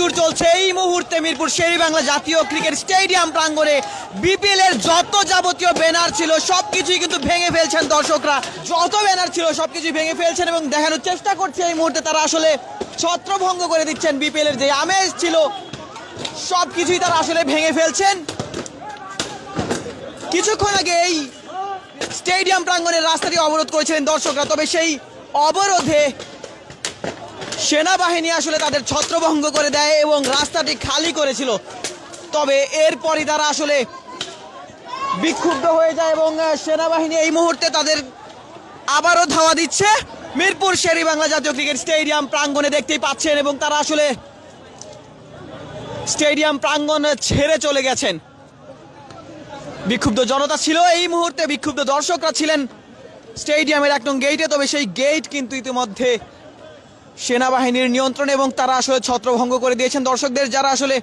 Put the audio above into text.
ভাঙচুর চলছে এই মুহূর্তে মিরপুর শেরেবাংলা জাতীয় ক্রিকেট স্টেডিয়াম প্রাঙ্গণে। বিপিএল এর যত যাবতীয় ব্যানার ছিল সবকিছুই কিন্তু ভেঙে ফেলছেন দর্শকরা। যত ব্যানার ছিল সবকিছুই ভেঙে ফেলছেন এবং দেখানোর চেষ্টা করছে এই মুহূর্তে তারা আসলে ছত্রভঙ্গ করে দিচ্ছেন। বিপিএল এর যে আমেজ ছিল সবকিছুই তারা আসলে ভেঙে ফেলছেন। কিছুক্ষণ আগে এই স্টেডিয়াম প্রাঙ্গণের রাস্তাটি অবরোধ করেছিলেন দর্শকরা, তবে সেই অবরোধে সেনাবাহিনী আসলে তাদের ছত্রভঙ্গ করে দেয় এবং রাস্তাটি খালি করেছিল। তবে এরপরই তারা আসলে বিক্ষুব্ধ হয়ে যায় এবং সেনাবাহিনী এই মুহূর্তে তাদের আবারও ধাওয়া দিচ্ছে মিরপুর শেরেবাংলা জাতীয় ক্রিকেট স্টেডিয়াম প্রাঙ্গণে, দেখতেই পাচ্ছেন। এবং তারা আসলে স্টেডিয়াম প্রাঙ্গণ ছেড়ে চলে গেছেন। বিক্ষুব্ধ জনতা ছিল এই মুহূর্তে, বিক্ষুব্ধ দর্শকরা ছিলেন স্টেডিয়ামের 1 নং গেইটে। তবে সেই গেইট কিন্তু ইতিমধ্যে সেনাবাহিনীর নিয়ন্ত্রণে এবং তারা আসলে ছত্রভঙ্গ করে দিয়েছেন দর্শকদের, যারা আসলে